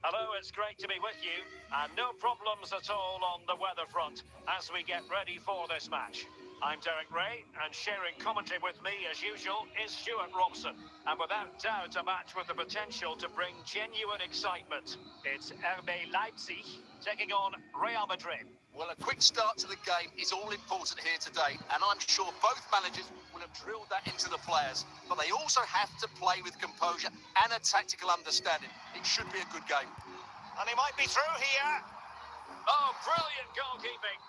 Hello, it's great to be with you, and no problems at all on the weather front as we get ready for this match. I'm Derek Ray, and sharing commentary with me, as usual, is Stuart Robson. And without doubt, a match with the potential to bring genuine excitement. It's RB Leipzig taking on Real Madrid. Well, a quick start to the game is all important here today, and I'm sure both managers will have drilled that into the players. But they also have to play with composure and a tactical understanding. It should be a good game. And he might be through here. Oh, brilliant goalkeeping.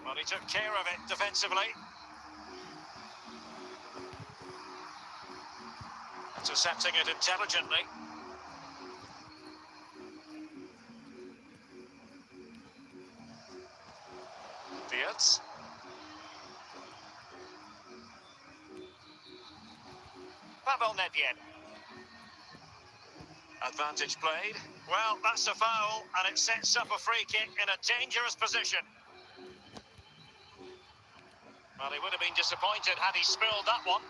Well, he took care of it defensively. Intercepting it intelligently. Fields. Pavel Nedved. Advantage played. Well, that's a foul, and it sets up a free kick in a dangerous position. Well, he would have been disappointed had he spilled that one.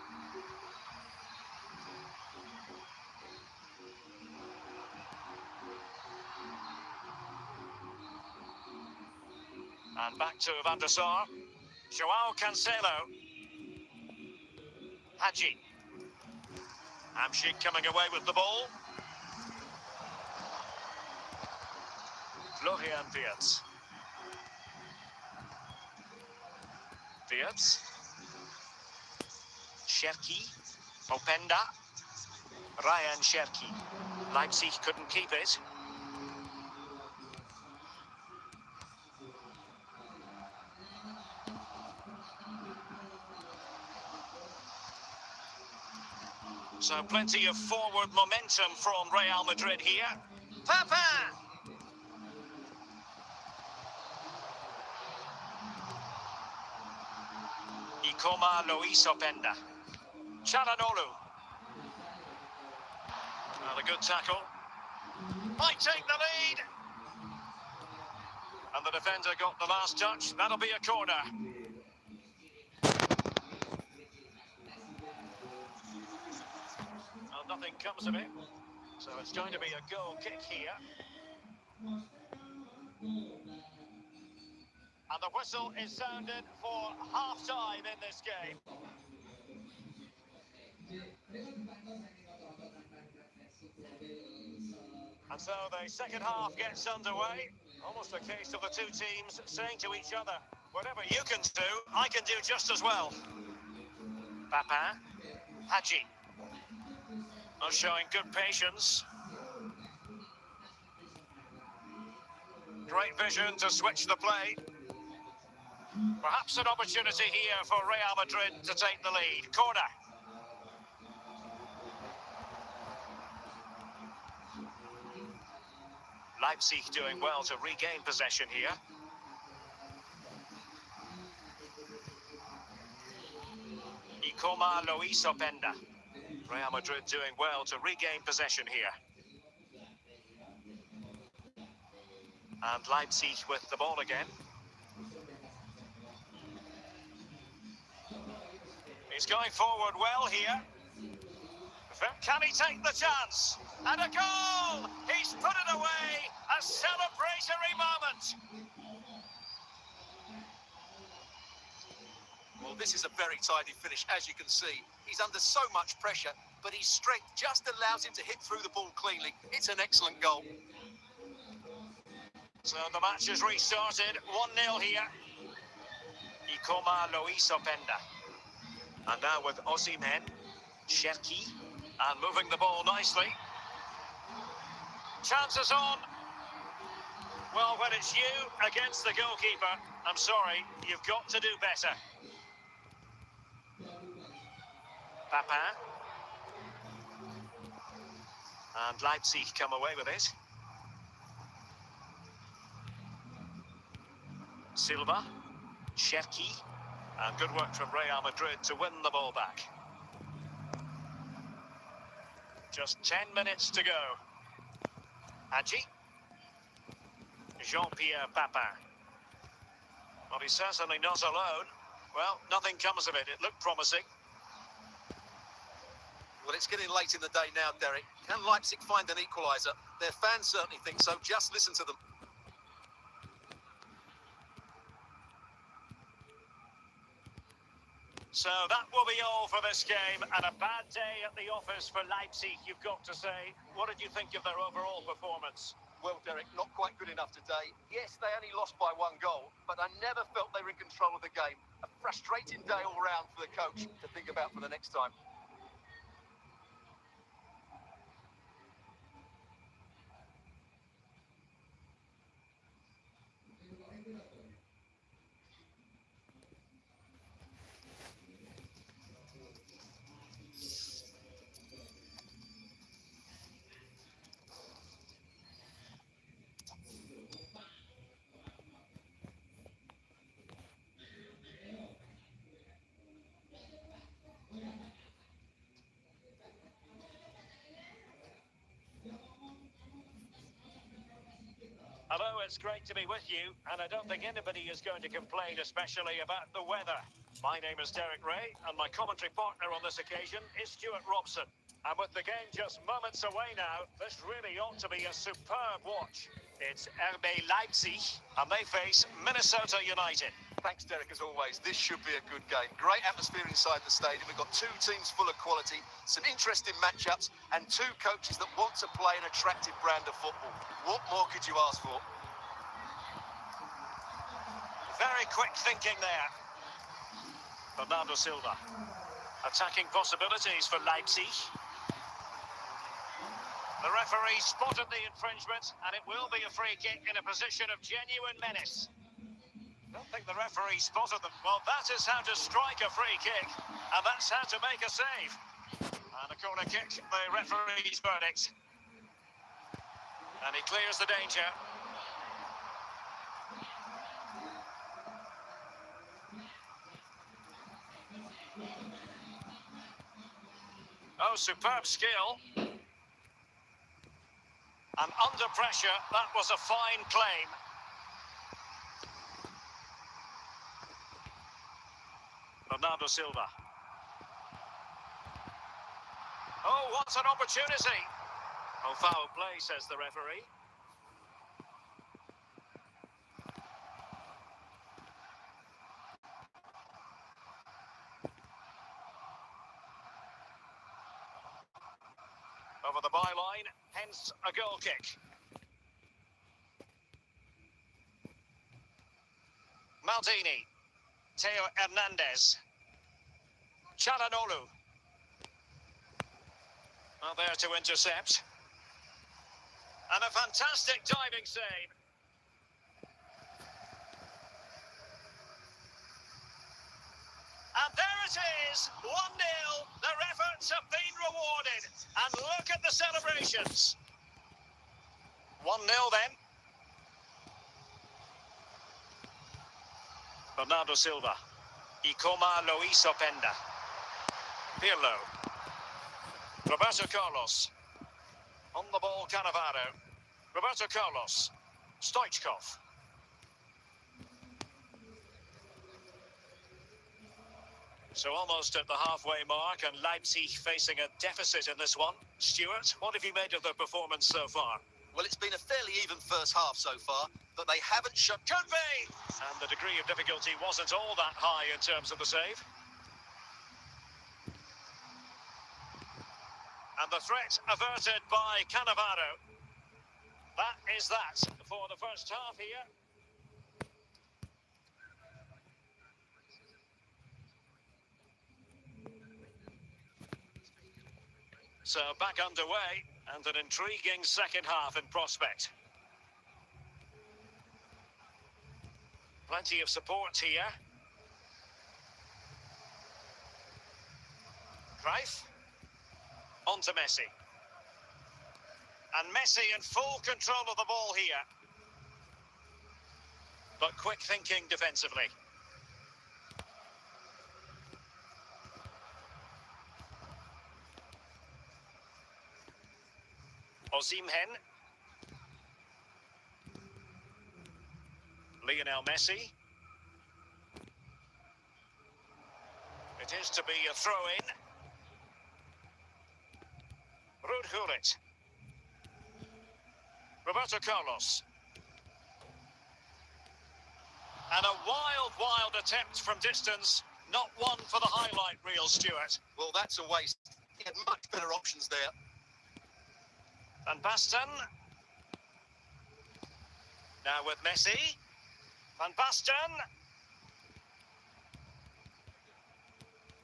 And back to Van der Sar. Joao Cancelo. Hadji. Hamsik coming away with the ball. Florian Wirtz. Wirtz. Cherki. Openda. Ryan Cherki. Leipzig couldn't keep it. So plenty of forward momentum from Real Madrid here. Papa! Ikoma Luis Openda. Chalanolu. And a good tackle. Might take the lead. And the defender got the last touch. That'll be a corner. Nothing comes of it, so it's going to be a goal kick here. And the whistle is sounded for half-time in this game. And so the second half gets underway. Almost a case of the two teams saying to each other, whatever you can do, I can do just as well. Papa, Hadji. Not showing good patience. Great vision to switch the play. Perhaps an opportunity here for Real Madrid to take the lead. Corner. Leipzig doing well to regain possession here. Ikoma Luis Openda. Real Madrid doing well to regain possession here. And Leipzig with the ball again. He's going forward well here. Can he take the chance? And a goal! He's put it away! A celebratory moment! Well, this is a very tidy finish, as you can see. He's under so much pressure, but his strength just allows him to hit through the ball cleanly. It's an excellent goal. So the match has restarted. 1-0 here. Ikoma Luis Openda. And now with Osimhen, Cherki, and moving the ball nicely. Chances on. Well, when it's you against the goalkeeper, I'm sorry, you've got to do better. Papa. And Leipzig come away with it. Silva, Cherki, and good work from Real Madrid to win the ball back. Just 10 minutes to go. Hadji. Jean-Pierre Papin. Well, he's certainly not alone. Well, nothing comes of it. It looked promising. Well, it's getting late in the day now, Derek. Can Leipzig find an equaliser? Their fans certainly think so. Just listen to them. So that will be all for this game, and a bad day at the office for Leipzig, you've got to say. What did you think of their overall performance? Well, Derek, not quite good enough today. Yes, they only lost by 1 goal, but I never felt they were in control of the game. A frustrating day all round for the coach to think about for the next time. Hello, it's great to be with you, and I don't think anybody is going to complain, especially about the weather. My name is Derek Ray, and my commentary partner on this occasion is Stuart Robson. And with the game just moments away now, this really ought to be a superb watch. It's RB Leipzig, and they face Minnesota United. Thanks, Derek, as always. This should be a good game. Great atmosphere inside the stadium. We've got two teams full of quality, some interesting matchups, and two coaches that want to play an attractive brand of football. What more could you ask for? Very quick thinking there. Bernardo Silva. Attacking possibilities for Leipzig. The referee spotted the infringement, and it will be a free kick in a position of genuine menace. I don't think the referee spotted them. Well, that is how to strike a free kick, and that's how to make a save. And a corner kick, the referee's verdict. And he clears the danger. Oh, superb skill. And under pressure, that was a fine claim. Bernardo Silva. Oh, what an opportunity. Oh, foul play, says the referee. Over the byline, hence a goal kick. Maldini. Theo Hernandez. Chalanolu. Well, there to intercept. And a fantastic diving save. And there it is, 1-0. Their efforts have been rewarded. And look at the celebrations. 1-0 then. Bernardo Silva. Icoma lo hizo Penda. Pirlo. Roberto Carlos. On the ball, Cannavaro. Roberto Carlos. Stoichkov. So almost at the halfway mark, and Leipzig facing a deficit in this one. Stuart, what have you made of their performance so far? Well, it's been a fairly even first half so far, but they haven't shown... Could be! And the degree of difficulty wasn't all that high in terms of the save. And the threat averted by Cannavaro. That is that for the first half here. So back underway, and an intriguing second half in prospect. Plenty of support here. Cruyff. On to Messi. And Messi in full control of the ball here. But quick thinking defensively. Osimhen. Lionel Messi. It is to be a throw-in. Rudhulit. Roberto Carlos. And a wild attempt from distance. Not one for the highlight reel, Stuart. Well, that's a waste. He had much better options there. Van Basten. Now with Messi. Van Basten.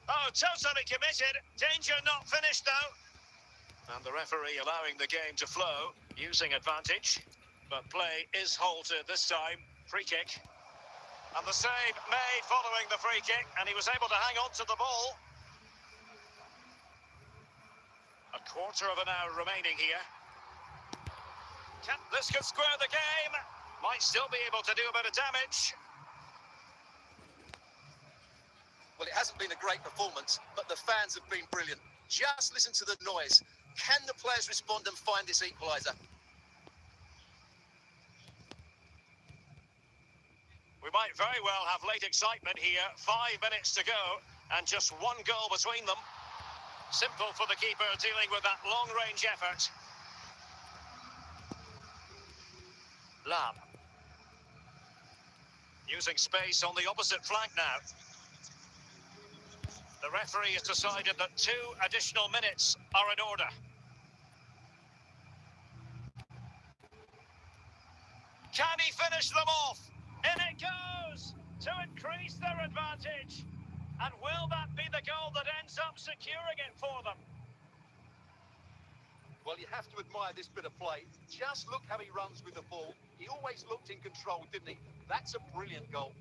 Oh, totally committed. Danger not finished, though. And the referee allowing the game to flow, using advantage. But play is halted this time. Free kick. And the save made following the free kick, and he was able to hang on to the ball. A quarter of an hour remaining here. This could square the game. Might still be able to do a bit of damage. Well, it hasn't been a great performance, but the fans have been brilliant. Just listen to the noise. Can the players respond and find this equaliser? We might very well have late excitement here. 5 minutes to go, and just one goal between them. Simple for the keeper dealing with that long-range effort. Lam. Using space on the opposite flank now. The referee has decided that 2 additional minutes are in order. Can he finish them off? In it goes to increase their advantage. And will that be the goal that ends up securing it for them? Well, you have to admire this bit of play. Just look how he runs with the ball. He always looked in control, didn't he? That's a brilliant goal.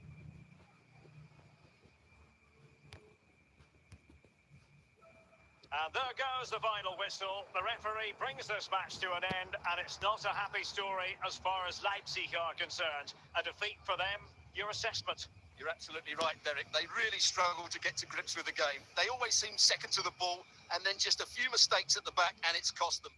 And there goes the final whistle. The referee brings this match to an end, and it's not a happy story as far as Leipzig are concerned. A defeat for them. Your assessment? You're absolutely right, Derek. They really struggle to get to grips with the game. They always seem second to the ball, and then just a few mistakes at the back, and it's cost them.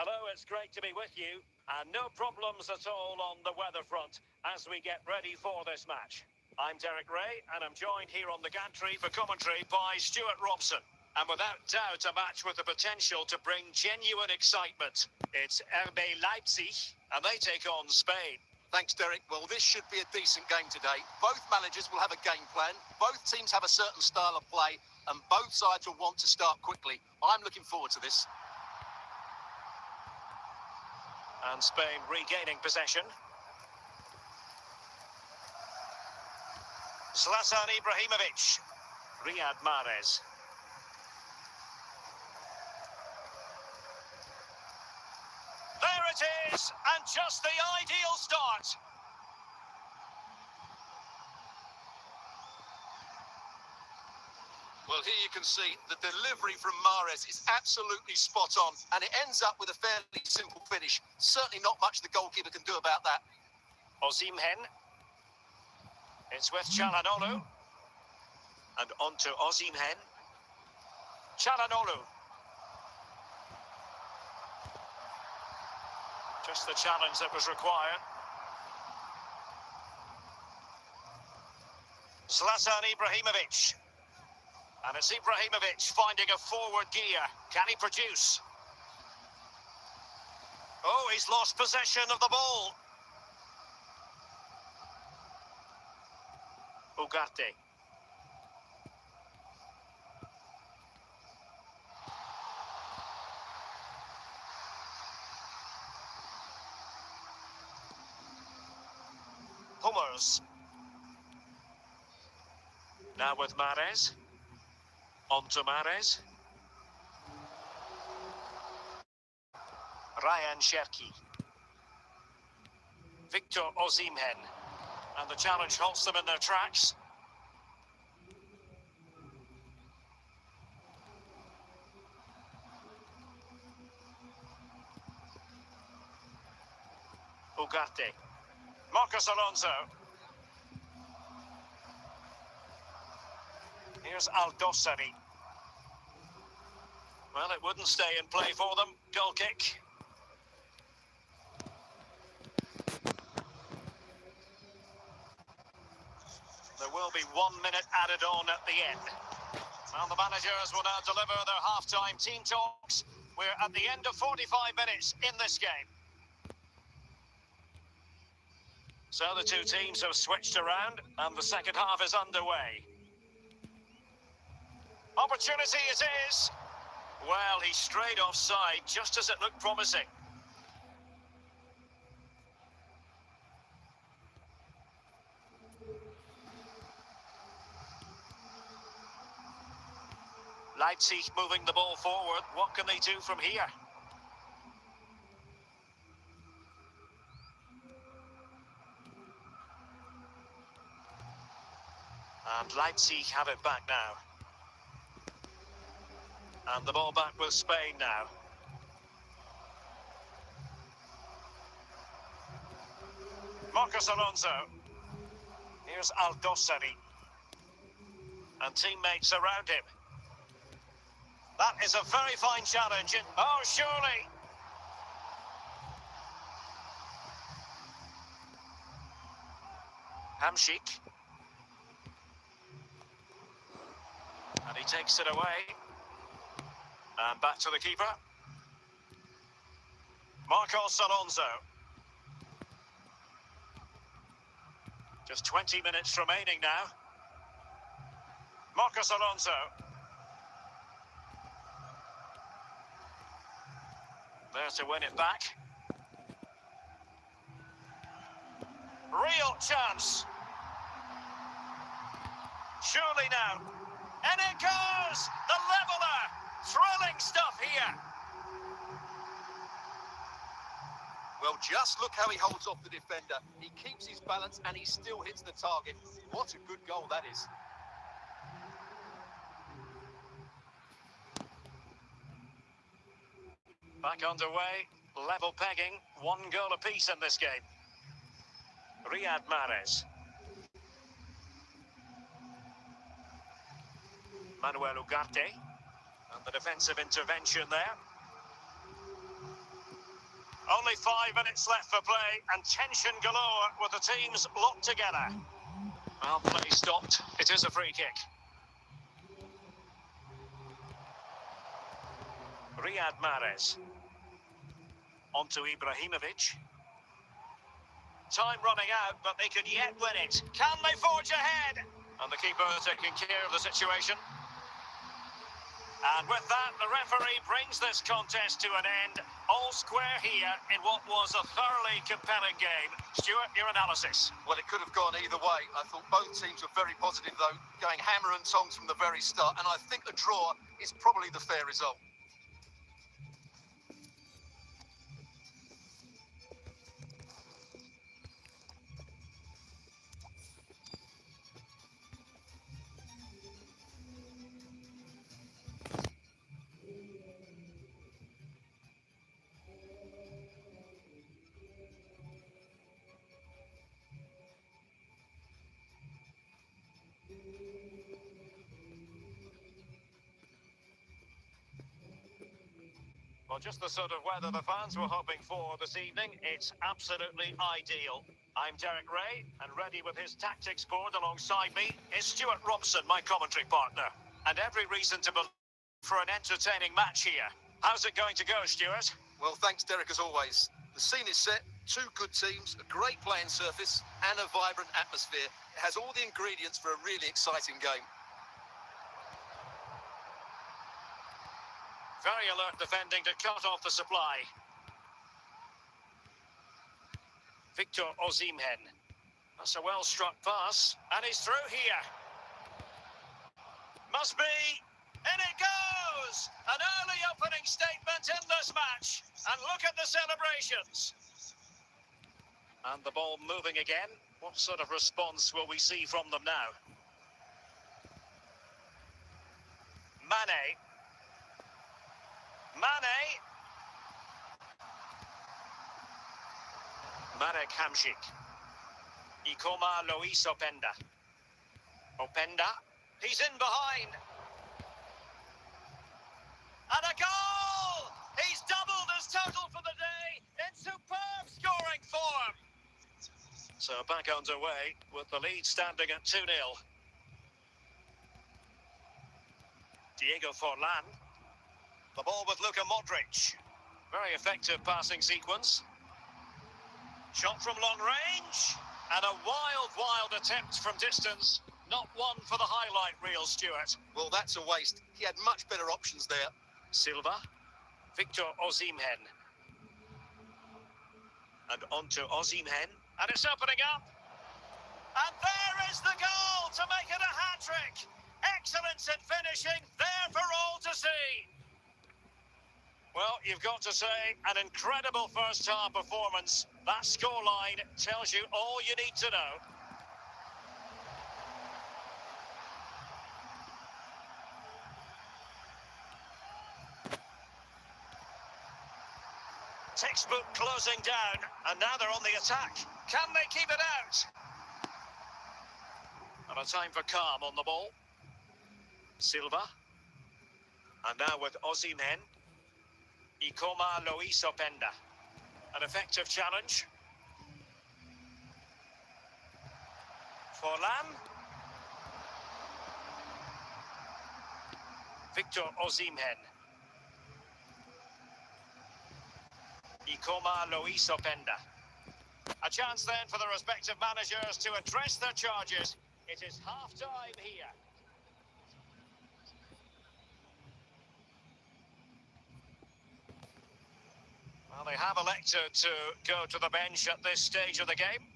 Hello, it's great to be with you. And no problems at all on the weather front as we get ready for this match. I'm Derek Ray, and I'm joined here on the gantry for commentary by Stuart Robson. And without doubt, a match with the potential to bring genuine excitement. It's RB Leipzig, and they take on Spain. Thanks, Derek. Well, this should be a decent game today. Both managers will have a game plan. Both teams have a certain style of play, and both sides will want to start quickly. I'm looking forward to this. And Spain regaining possession. Zlatan Ibrahimovic. Riyad Mahrez. There it is, and just the ideal start. Well, here you can see the delivery from Mahrez is absolutely spot on, and it ends up with a fairly simple finish. Certainly not much the goalkeeper can do about that. Osimhen. It's with Çalhanoğlu. And on to Osimhen. Çalhanoğlu. Just the challenge that was required. Zlatan Ibrahimovic. And it's Ibrahimovic finding a forward gear. Can he produce? Oh, he's lost possession of the ball. Ugarte. Hummers. Now with Mahrez. On to Mahrez. Ryan Cherki. Victor Osimhen. And the challenge halts them in their tracks. Ugarte. Marcos Alonso. Here's Aldosari. Well, it wouldn't stay in play for them. Goal kick. There will be 1 minute added on at the end. And the managers will now deliver their half-time team talks. We're at the end of 45 minutes in this game. So the two teams have switched around and the second half is underway. Opportunity it is. Well, he strayed offside just as it looked promising. Leipzig moving the ball forward. What can they do from here? And Leipzig have it back now. And the ball back with Spain now. Marcos Alonso. Here's Aldosari. And teammates around him. That is a very fine challenge. Oh, surely. Hamšík. And he takes it away. And back to the keeper. Marcos Alonso. Just 20 minutes remaining now. Marcos Alonso. There to win it back. Real chance. Surely now. And it goes! The leveller! Thrilling stuff here. Well, just look how he holds off the defender. He keeps his balance and he still hits the target. What a good goal that is. Back underway, level pegging, 1 goal apiece in this game. Riyad Mahrez. Manuel Ugarte. And the defensive intervention there. Only 5 minutes left for play and tension galore with the teams locked together. Well, play stopped. It is a free kick. Riyad Mahrez. On to Ibrahimovic. Time running out, but they could yet win it. Can they forge ahead? And the keeper taking care of the situation. And with that, the referee brings this contest to an end. All square here in what was a thoroughly compelling game. Stuart, your analysis? Well, it could have gone either way. I thought both teams were very positive, though, going hammer and tongs from the very start. And I think a draw is probably the fair result. Well, just the sort of weather the fans were hoping for this evening. It's absolutely ideal. I'm Derek Ray, and ready with his tactics board alongside me is Stuart Robson, my commentary partner. And every reason to believe for an entertaining match here. How's it going to go, Stuart? Well, thanks, Derek, as always. The scene is set, two good teams, a great playing surface, and a vibrant atmosphere. It has all the ingredients for a really exciting game. Very alert defending to cut off the supply. Victor Osimhen. That's a well-struck pass, and he's through here. Must be. In it goes! An early opening statement in this match. And look at the celebrations. And the ball moving again. What sort of response will we see from them now? Mane. Marek Hamšík. Ikoma Luis Openda. He's in behind. And a goal! He's doubled his total for the day in superb scoring form. So back underway with the lead standing at 2-0. Diego Forlan. The ball with Luka Modric. Very effective passing sequence. Shot from long range. And a wild attempt from distance. Not one for the highlight reel, Stuart. Well, that's a waste. He had much better options there. Silva. Victor Osimhen. And on to Osimhen. And it's opening up. And there is the goal to make it a hat-trick. Excellence in finishing. There for all to see. Well, you've got to say, an incredible first-half performance. That scoreline tells you all you need to know. Textbook closing down, and now they're on the attack. Can they keep it out? And a time for calm on the ball. Silva. And now with Osimhen. Ikoma Luis Openda. An effective challenge. Forlan. Victor Osimhen. Ikoma Luis Openda. A chance then for the respective managers to address their charges. It is half-time here. Well, they have elected to go to the bench at this stage of the game.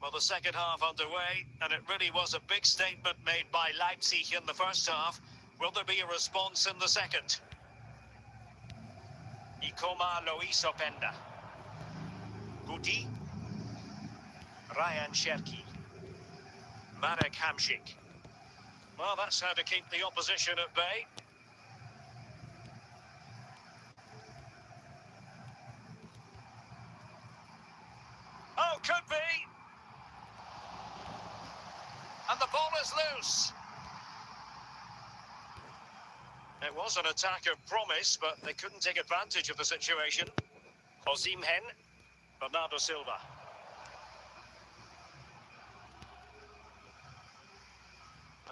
Well, the second half underway, and it really was a big statement made by Leipzig in the first half. Will there be a response in the second? Ikoma Luis Openda. Gudi. Ryan Cherki. Marek Hamšík. Well, that's how to keep the opposition at bay. Oh, could be. And the ball is loose. It was an attack of promise, but they couldn't take advantage of the situation. Osimhen, Bernardo Silva.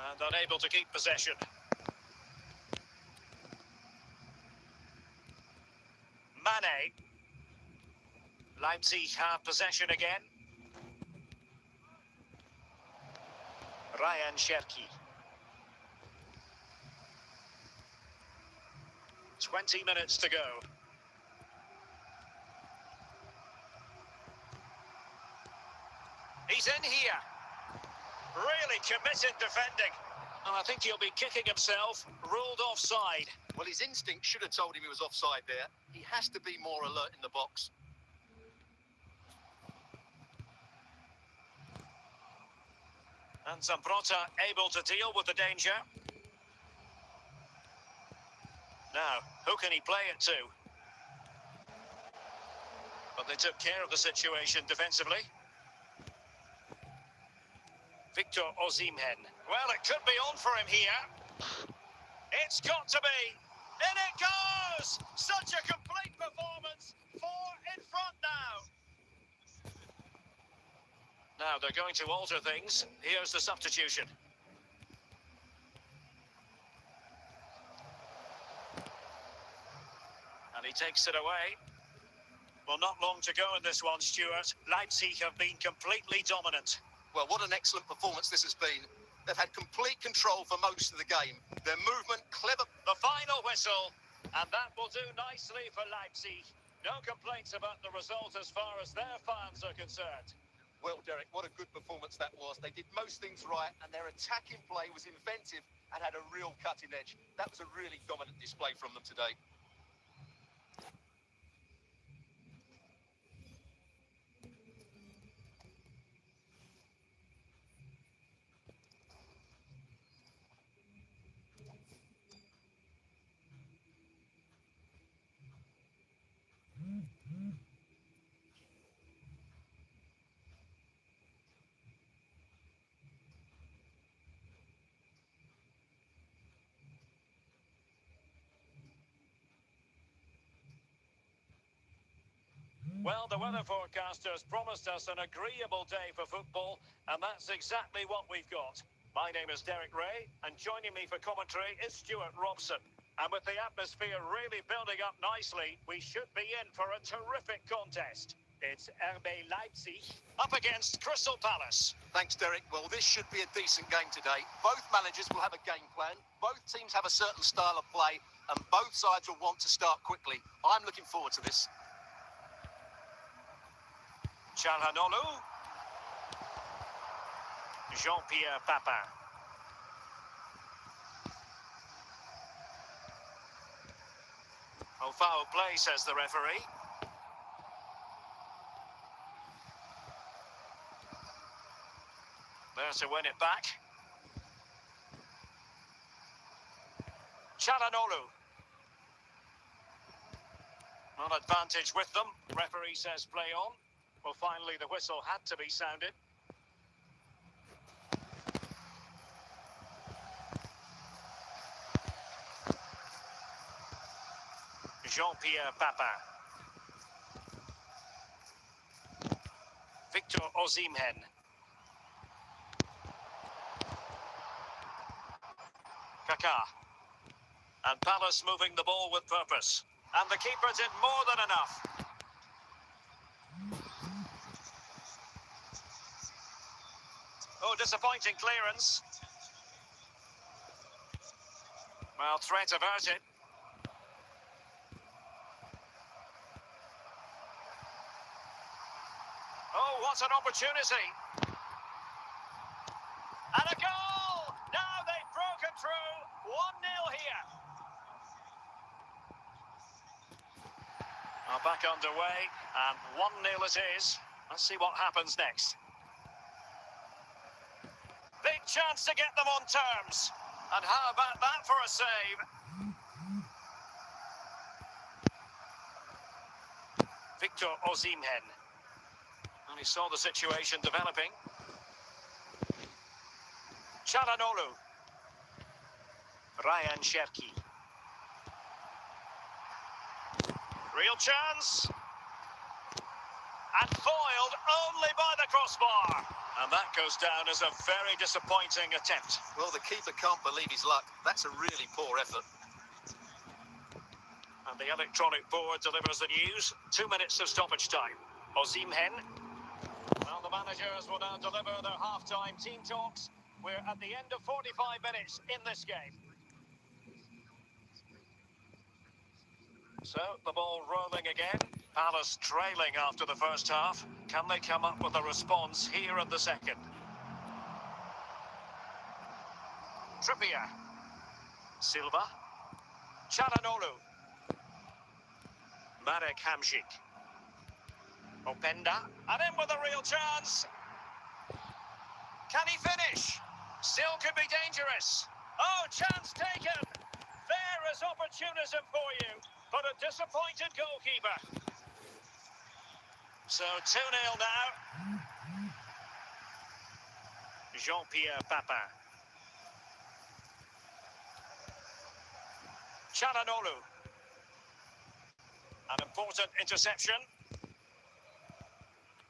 And unable to keep possession. Mane. Leipzig have possession again. Ryan Cherki. 20 minutes to go. He's in here. Really committed defending. And I think he'll be kicking himself. Ruled offside. Well, his instinct should have told him he was offside there. He has to be more alert in the box. And Zambrota able to deal with the danger. Now, who can he play it to? But they took care of the situation defensively. Victor Osimhen. Well, it could be on for him here. It's got to be. In it goes! Such a complete performance. 4 in front now. Now they're going to alter things. Here's the substitution. And he takes it away. Well, not long to go in this one, Stuart. Leipzig have been completely dominant. Well, what an excellent performance this has been. They've had complete control for most of the game. Their movement, clever. The final whistle. And that will do nicely for Leipzig. No complaints about the result as far as their fans are concerned. Well, Derek, what a good performance that was. They did most things right, and their attacking play was inventive and had a real cutting edge. That was a really dominant display from them today. Well, the weather forecasters promised us an agreeable day for football, and that's exactly what we've got. My name is Derek Ray, and joining me for commentary is Stuart Robson. And with the atmosphere really building up nicely, we should be in for a terrific contest. It's RB Leipzig up against Crystal Palace. Thanks, Derek. Well, this should be a decent game today. Both managers will have a game plan. Both teams have a certain style of play, and both sides will want to start quickly. I'm looking forward to this. Çalhanoğlu. Jean-Pierre Papin. Oh, foul play, says the referee. There to win it back. Çalhanoğlu. An advantage with them. Referee says play on. Well, finally, the whistle had to be sounded. Jean-Pierre Papin. Victor Osimhen. Kaká. And Palace moving the ball with purpose. And the keeper did more than enough. Oh, disappointing clearance. Well, threat averted. Oh, what an opportunity. And a goal! Now they've broken through. 1-0 here. Now back underway, and 1-0 it is. Let's see what happens next. Big chance to get them on terms. And how about that for a save? Victor Osimhen. And he saw the situation developing. Çalhanoğlu. Ryan Cherki. Real chance. And foiled only by the crossbar. And that goes down as a very disappointing attempt. Well, the keeper can't believe his luck. That's a really poor effort. And the electronic board delivers the news. 2 minutes of stoppage time. Osimhen. Well, the managers will now deliver their half-time team talks. We're at the end of 45 minutes in this game. So, the ball rolling again. Palace trailing after the first half. Can they come up with a response here in the second? Trippier. Silva. Çalhanoğlu. Marek Hamšík. Openda. And in with a real chance. Can he finish? Still could be dangerous. Oh, chance taken. There is opportunism for you, but a disappointed goalkeeper. So 2-0 now. Jean-Pierre Papin. Çalhanoğlu. An important interception.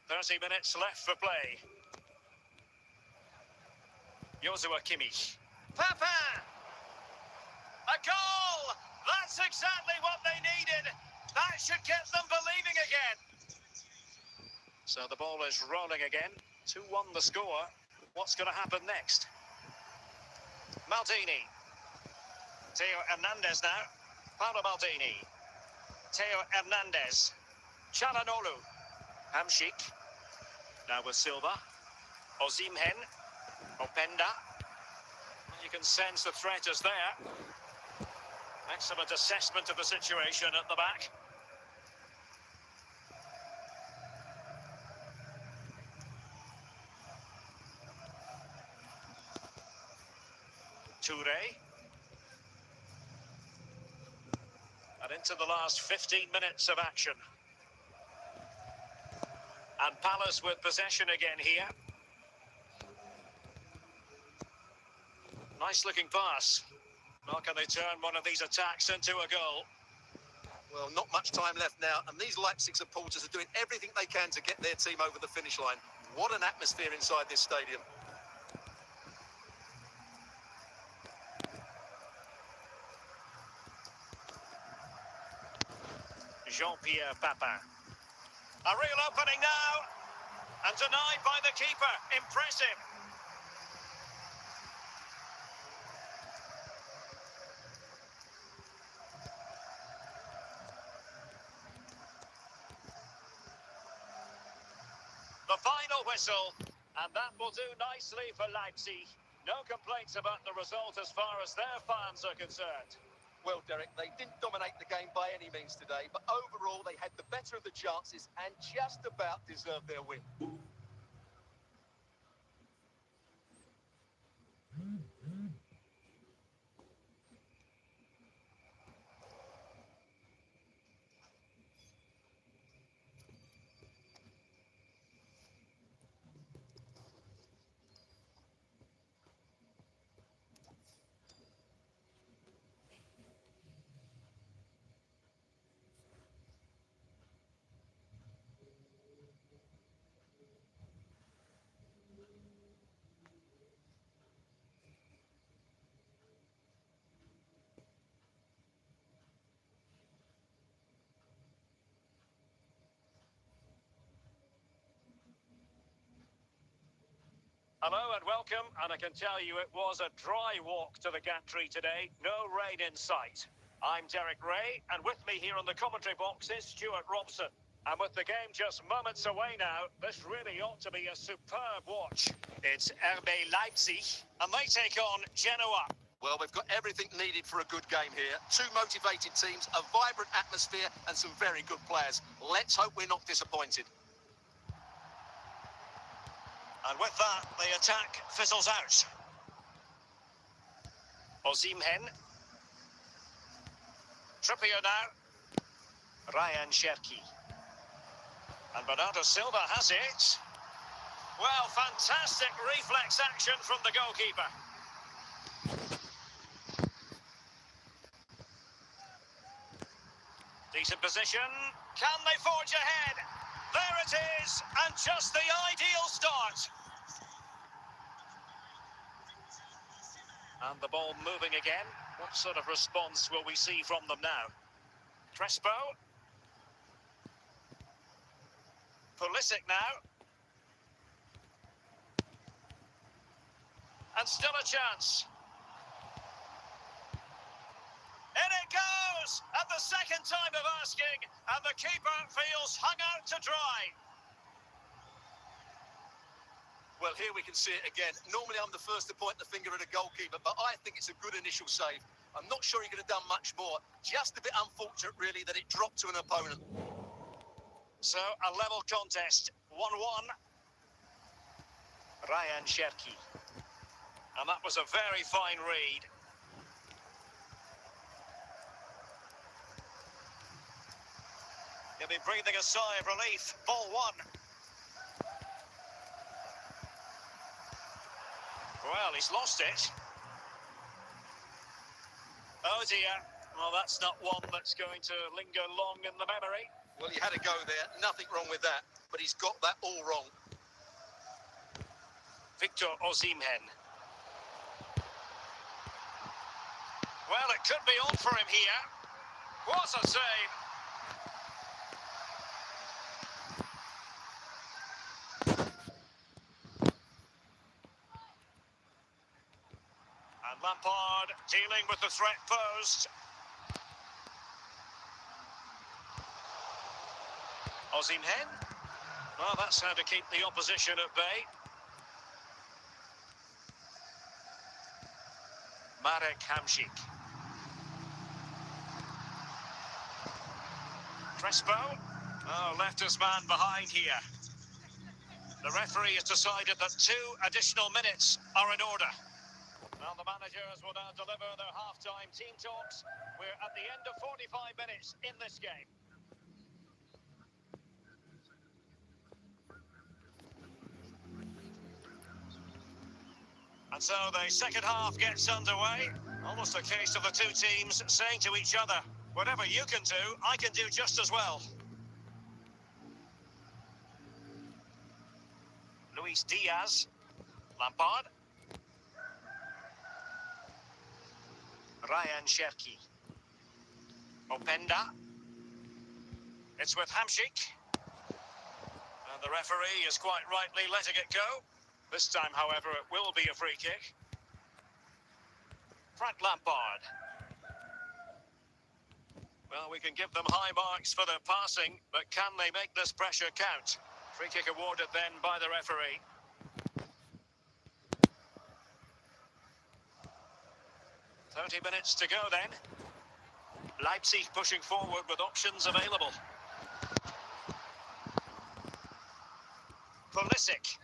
30 minutes left for play. Joshua Kimmich. Papin! A goal! That's exactly what they needed. That should get them believing again. So the ball is rolling again. 2-1 the score. What's going to happen next? Maldini. Theo Hernandez now. Paolo Maldini. Theo Hernandez. Çalhanoğlu. Hamšík. Now with Silva. Osimhen. Openda. You can sense the threat is there. Excellent assessment of the situation at the back. Toure. And into the last 15 minutes of action. And Palace with possession again here. Nice looking pass. Now can they turn one of these attacks into a goal? Well, not much time left now, and these Leipzig supporters are doing everything they can to get their team over the finish line. What an atmosphere inside this stadium. Jean-Pierre Papin. A real opening now, and denied by the keeper. Impressive. The final whistle, and that will do nicely for Leipzig. No complaints about the result as far as their fans are concerned. Well, Derek, they didn't dominate the game by any means today, but overall they had the better of the chances and just about deserved their win. Hello and welcome, and I can tell you it was a dry walk to the gantry today, no rain in sight. I'm Derek Ray, and with me here on the commentary box is Stuart Robson. And with the game just moments away now, this really ought to be a superb watch. It's RB Leipzig, and they take on Genoa. Well, we've got everything needed for a good game here. Two motivated teams, a vibrant atmosphere, and some very good players. Let's hope we're not disappointed. And with that, the attack fizzles out. Osimhen. Trippier now. Ryan Cherki. And Bernardo Silva has it. Well, fantastic reflex action from the goalkeeper. Decent position. Can they forge ahead? There it is, and just the ideal start. And the ball moving again. What sort of response will we see from them now? Crespo. Pulisic now. And And still a chance. In it goes! At the second time of asking, and the keeper feels hung out to dry. Well, here we can see it again. Normally I'm the first to point the finger at a goalkeeper, but I think it's a good initial save. I'm not sure he could have done much more. Just a bit unfortunate, really, that it dropped to an opponent. So, a level contest, 1-1. Ryan Cherki. And that was a very fine read. He'll be breathing a sigh of relief. Ball one. Well, he's lost it. Oh dear. Well, that's not one that's going to linger long in the memory. Well, he had a go there. Nothing wrong with that. But he's got that all wrong. Victor Osimhen. Well, it could be on for him here. What a save. And Lampard dealing with the threat posed. Osimhen. Well, that's how to keep the opposition at bay. Marek Hamšík. Crespo. Oh, left his man behind here. The referee has decided that 2 additional minutes are in order. Now the managers will now deliver their half-time team talks. We're at the end of 45 minutes in this game. And so the second half gets underway. Almost a case of the two teams saying to each other, whatever you can do, I can do just as well. Luis Diaz. Lampard. Ryan Cherki. Openda. It's with Hamšík. And the referee is quite rightly letting it go. This time, however, it will be a free kick. Frank Lampard. Well, we can give them high marks for their passing, but can they make this pressure count? Free kick awarded then by the referee. "30 minutes to go then. Leipzig pushing forward with options available. Pulisic.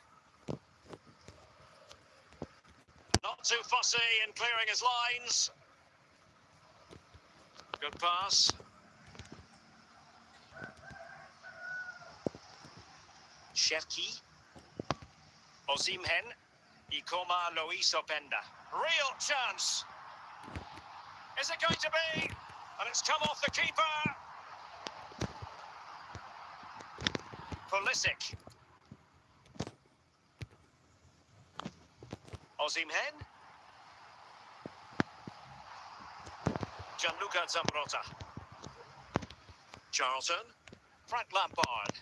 Not too fussy in clearing his lines. Good pass. Cherki. Osimhen. Ikoma Luis Openda. Real chance. Is it going to be? And it's come off the keeper. Pulisic. Osimhen. Gianluca Zambrotta. Charlton. Frank Lampard.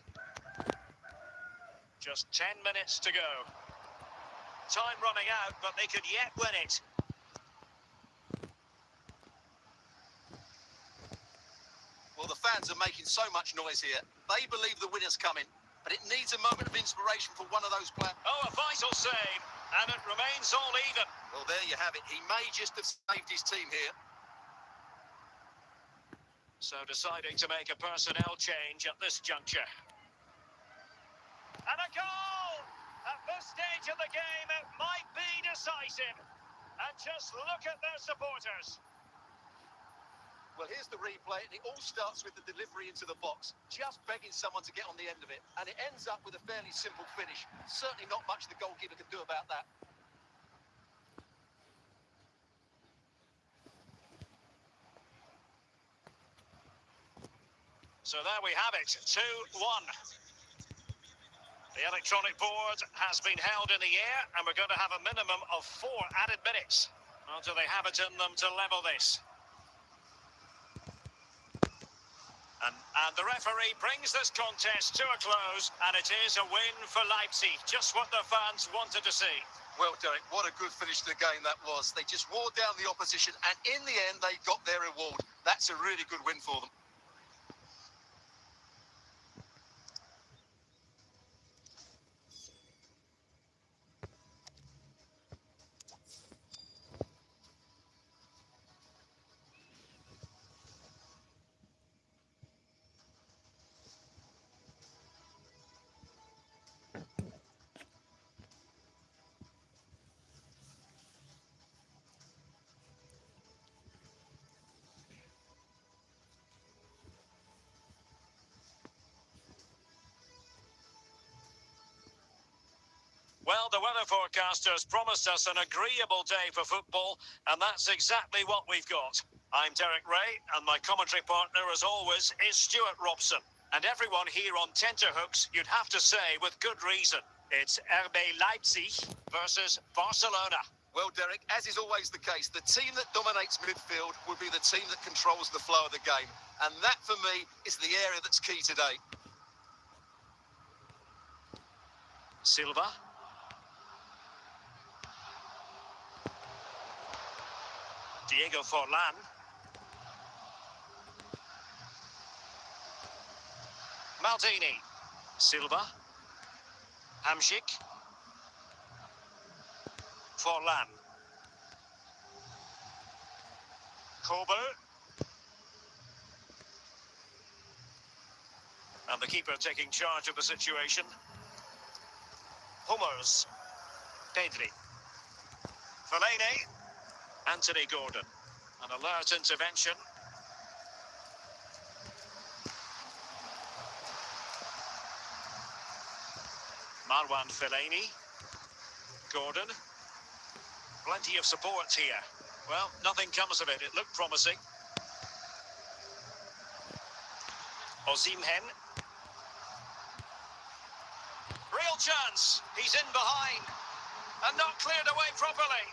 Just 10 minutes to go. Time running out, but they could yet win it. Well, the fans are making so much noise here. They believe the winner's coming, but it needs a moment of inspiration for one of those players. Oh, a vital save, and it remains all even. Well, there you have it. He may just have saved his team here. So deciding to make a personnel change at this juncture. And a goal! At this stage of the game, it might be decisive. And just look at their supporters. Well, here's the replay, and it all starts with the delivery into the box, just begging someone to get on the end of it. And it ends up with a fairly simple finish. Certainly not much the goalkeeper can do about that. So there we have it, 2-1. The electronic board has been held in the air, and we're going to have a minimum of 4 added minutes until they have it in them to level this. And the referee brings this contest to a close, and it is a win for Leipzig, just what the fans wanted to see. Well, Derek, what a good finish to the game that was. They just wore down the opposition, and in the end, they got their reward. That's a really good win for them. Well, the weather forecasters promised us an agreeable day for football, and that's exactly what we've got. I'm Derek Ray, and my commentary partner, as always, is Stuart Robson. And everyone here on tenterhooks, you'd have to say with good reason. It's RB Leipzig versus Barcelona. Well, Derek, as is always the case, the team that dominates midfield will be the team that controls the flow of the game. And that, for me, is the area that's key today. Silva. Diego Forlan. Maldini. Silva. Hamšík. Forlan. Kobe. And the keeper taking charge of the situation. Hummels. Pedri. Fellaini. Anthony Gordon. An alert intervention. Marwan Fellaini. Gordon. Plenty of support here. Well, nothing comes of it. It looked promising. Osimhen. Real chance. He's in behind. And not cleared away properly.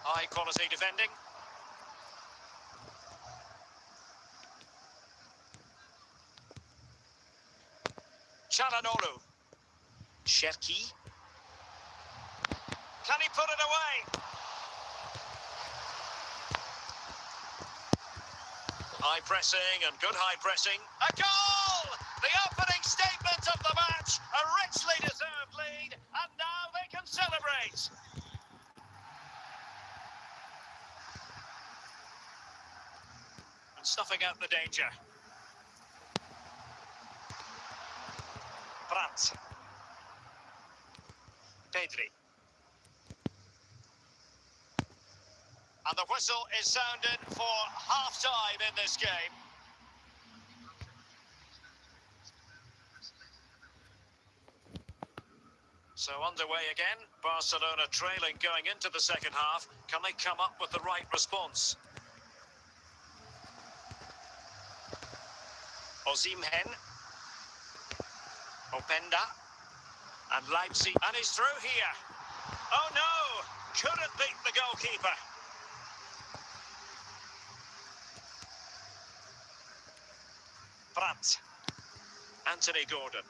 High quality defending. Çalhanoğlu. Cherki. Can he put it away? High pressing and good high pressing. A goal! The opening statement of the match. A richly deserved lead. And now they can celebrate. And snuffing out the danger. Brandt. Pedri. And the whistle is sounded for half-time in this game. So underway again, Barcelona trailing going into the second half. Can they come up with the right response? Osimhen. Openda. And Leipzig. And he's through here. Oh no! Couldn't beat the goalkeeper. Brandt. Anthony Gordon.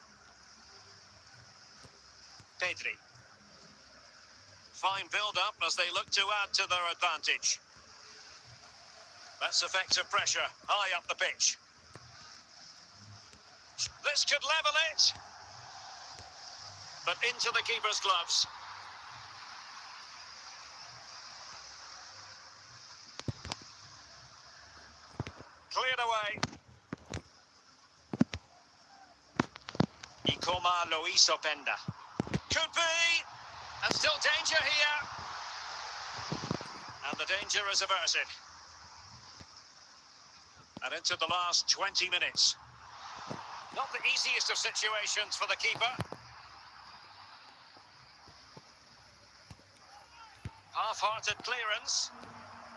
Pedri. Fine build-up as they look to add to their advantage. That's effective pressure high up the pitch. This could level it. But into the keeper's gloves. Cleared away. Ikoma Luis Openda. Could be. And still danger here. And the danger is averted. And into the last 20 minutes. Not the easiest of situations for the keeper. Half-hearted clearance.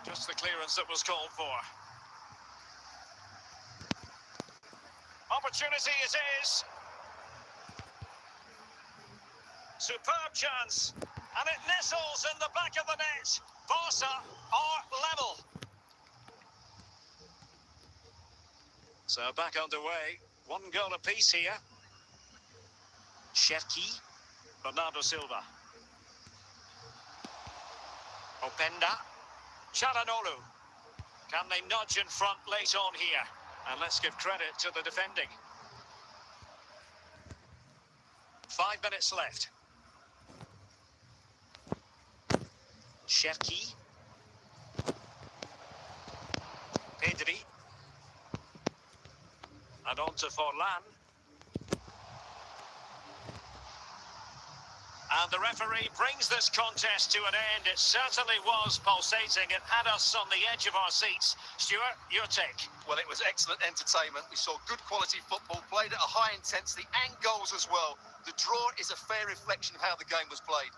Just the clearance that was called for. Opportunity it is. Superb chance. And it nestles in the back of the net. Barca are level. So back underway. One goal apiece here. Cherki. Bernardo Silva. Openda. Chalanolu. Can they nudge in front late on here? And let's give credit to the defending. 5 minutes left. Cherki. Pedri. And on to Forlan. And the referee brings this contest to an end. It certainly was pulsating. It had us on the edge of our seats. Stuart, your take? Well, it was excellent entertainment. We saw good quality football, played at a high intensity and goals as well. The draw is a fair reflection of how the game was played.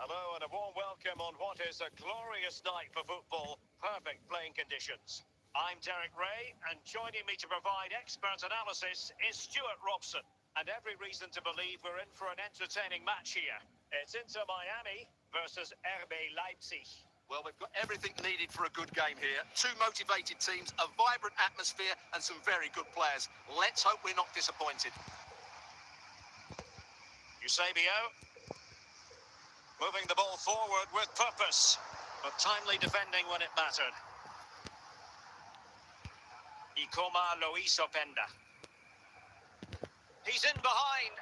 Hello and a warm welcome on what is a glorious night for football. Perfect playing conditions. I'm Derek Ray, and joining me to provide expert analysis is Stuart Robson. And every reason to believe we're in for an entertaining match here. It's Inter Miami versus RB Leipzig. Well, we've got everything needed for a good game here. Two motivated teams, a vibrant atmosphere and some very good players. Let's hope we're not disappointed. Eusebio. Moving the ball forward with purpose, but timely defending when it mattered. Ikoma Luis Openda. He's in behind.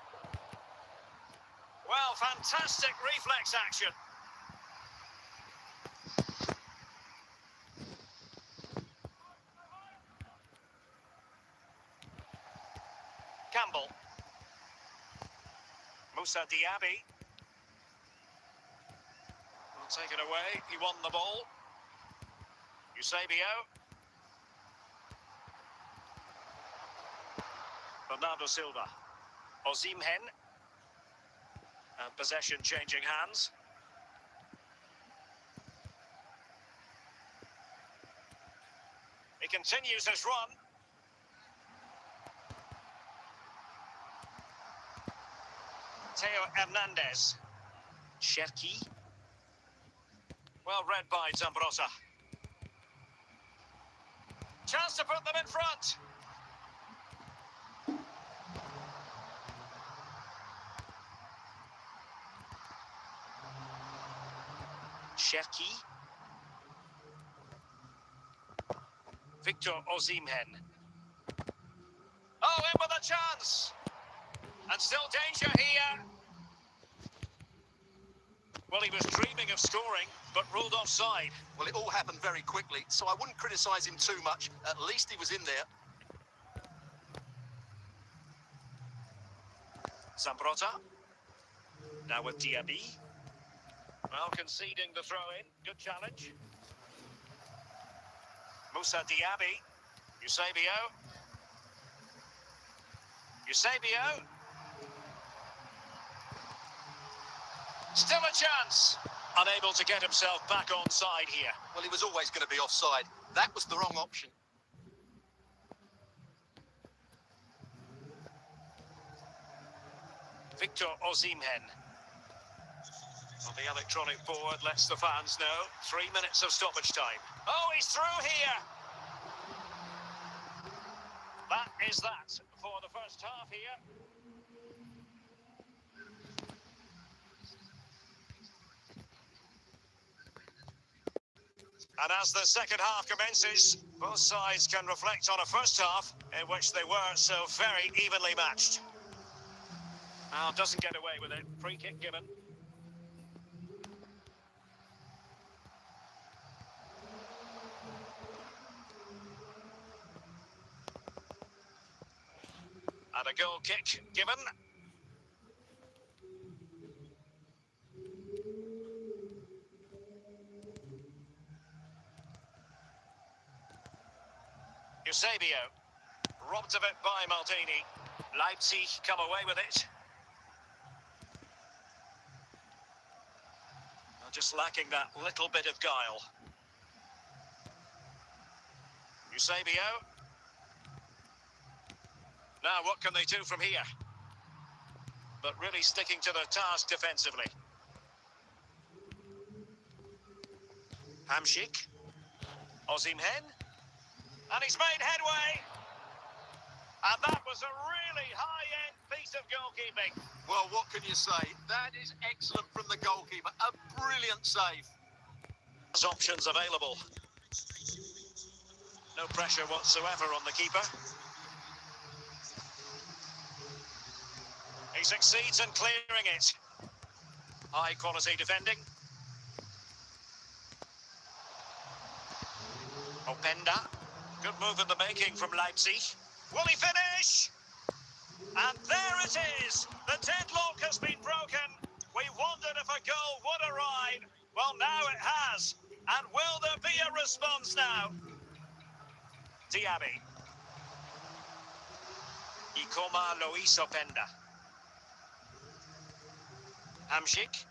Well, fantastic reflex action. Campbell. Moussa Diaby. Taken away, he won the ball. Eusebio. Bernardo Silva. Osimhen. And possession changing hands. He continues his run. Theo Hernandez. Cherki. Well read by Zambrotta. Chance to put them in front. Cherki. Victor Osimhen. Oh, in with a chance. And still danger here. Well, he was dreaming of scoring, but ruled offside. Well, it all happened very quickly, so I wouldn't criticise him too much. At least he was in there. Zambrotta. Now with Diaby. Well, conceding the throw-in. Good challenge. Moussa Diaby. Eusebio. Eusebio. Still a chance. Unable to get himself back onside here. Well, he was always going to be offside. That was the wrong option. Victor Osimhen. Well, the electronic board lets the fans know. 3 minutes of stoppage time. Oh, he's through here. That is that for the first half here. And as the second half commences, both sides can reflect on a first half in which they were so very evenly matched. Now, doesn't get away with it. Free kick given. And a goal kick given. Eusebio. Robbed of it by Maldini. Leipzig come away with it. Just lacking that little bit of guile. Eusebio. Now what can they do from here? But really sticking to their task defensively. Hamšík. Osimhen. And he's made headway. And that was a really high-end piece of goalkeeping. Well, what can you say? That is excellent from the goalkeeper. A brilliant save. There's options available. No pressure whatsoever on the keeper. He succeeds in clearing it. High-quality defending. Openda. Good move in the making from Leipzig. Will he finish? And there it is. The deadlock has been broken. We wondered if a goal would arrive. Well, now it has. And will there be a response now? Diaby. Ikoma Luis Openda. Hamšík.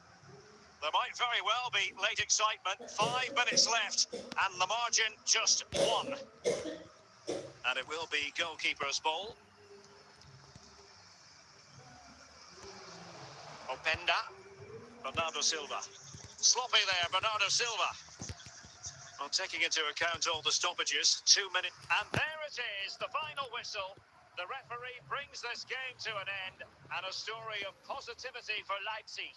There might very well be late excitement. 5 minutes left. And the margin just 1. And it will be goalkeeper's ball. Openda. Bernardo Silva. Sloppy there, Bernardo Silva. Well, taking into account all the stoppages, 2 minutes. And there it is, the final whistle. The referee brings this game to an end. And a story of positivity for Leipzig.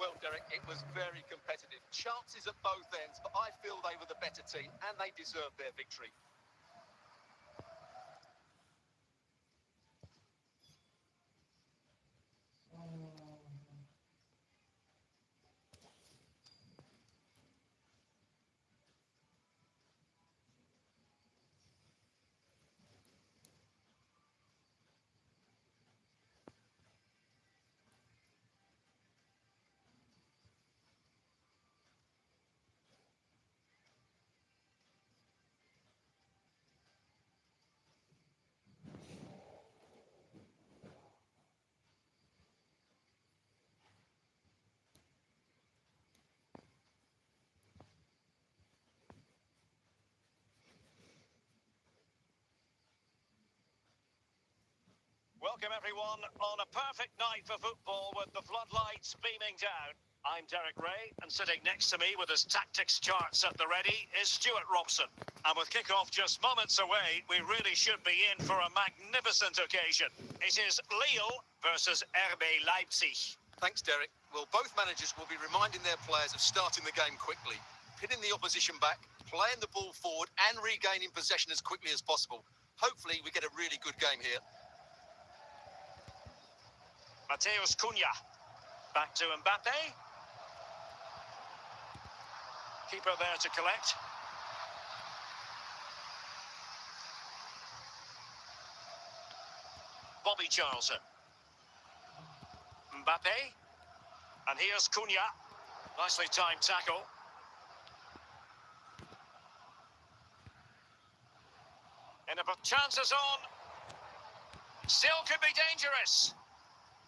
Well, Derek, it was very competitive. Chances at both ends, but I feel they were the better team and they deserved their victory. Welcome everyone on a perfect night for football with the floodlights beaming down. I'm Derek Ray, and sitting next to me with his tactics charts at the ready is Stuart Robson. And with kick-off just moments away, we really should be in for a magnificent occasion. It is Lille versus RB Leipzig. Thanks, Derek. Well, both managers will be reminding their players of starting the game quickly, pinning the opposition back, playing the ball forward and regaining possession as quickly as possible. Hopefully we get a really good game here. Mateus Cunha. Back to Mbappe. Keeper there to collect. Bobby Charlton. Mbappe. And here's Cunha. Nicely timed tackle. And a chances on. Still could be dangerous.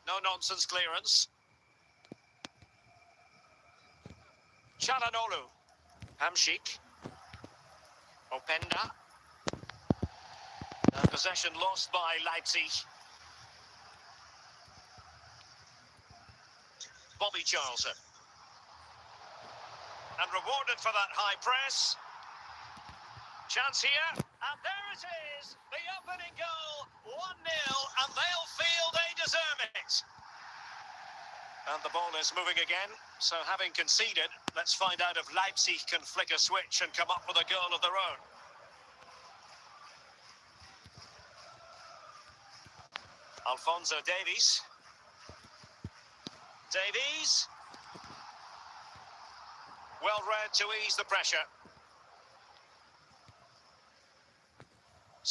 No nonsense clearance. Çalhanoğlu. Hamšík. Openda. And possession lost by Leipzig. Bobby Charlton. And rewarded for that high press. Chance here. And there it is. The opening goal. 1-0. And they'll feel they deserve it. And the ball is moving again. So having conceded, let's find out if Leipzig can flick a switch and come up with a goal of their own. Alphonso Davies. Davies. Well read to ease the pressure.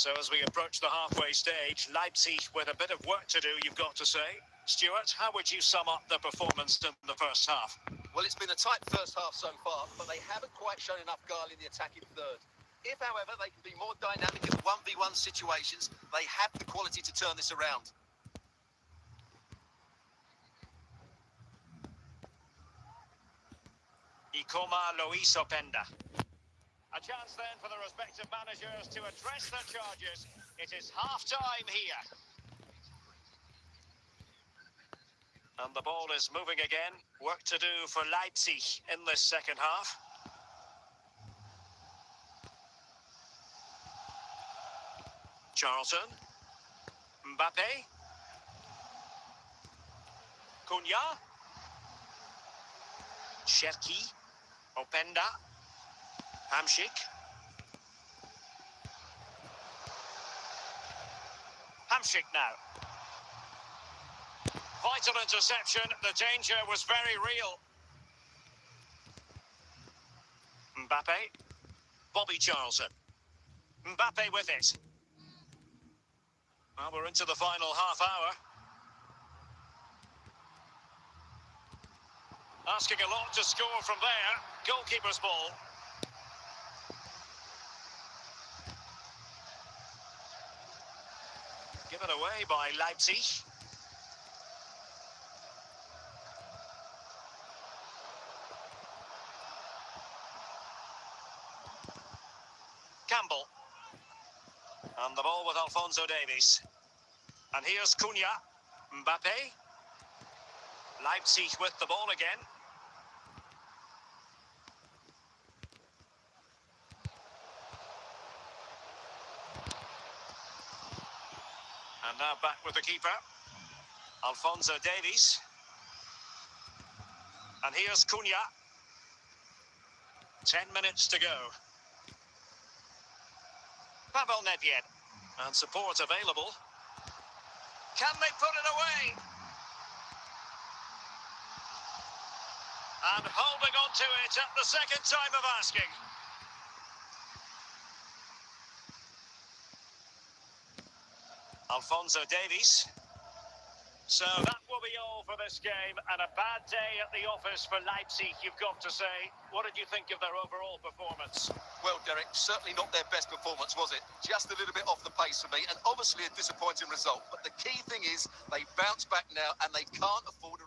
So as we approach the halfway stage, Leipzig with a bit of work to do, you've got to say. Stuart, how would you sum up the performance in the first half? Well, it's been a tight first half so far, but they haven't quite shown enough guile in the attacking third. If, however, they can be more dynamic in 1v1 situations, they have the quality to turn this around. Ikoma Luis Openda. A chance then for the respective managers to address their charges. It is half-time here. And the ball is moving again. Work to do for Leipzig in this second half. Charlton. Mbappe. Cunha. Cherki. Openda. Hamšík. Hamšík now. Vital interception. The danger was very real. Mbappe. Bobby Charlton. Mbappe with it. Well, we're into the final half hour. Asking a lot to score from there. Goalkeeper's ball. Given away by Leipzig. Campbell. And the ball with Alphonso Davies. And here's Cunha. Mbappe. Leipzig with the ball again. And now back with the keeper. Alphonso Davies. And here's Cunha. 10 minutes to go. Pavel Nedved. And support available. Can they put it away? And holding on to it at the second time of asking. Alphonso Davies. So that will be all for this game, and a bad day at the office for Leipzig, you've got to say. What did you think of their overall performance? Well, Derek, certainly not their best performance, was it? Just a little bit off the pace for me, and obviously a disappointing result. But the key thing is they bounce back now, and they can't afford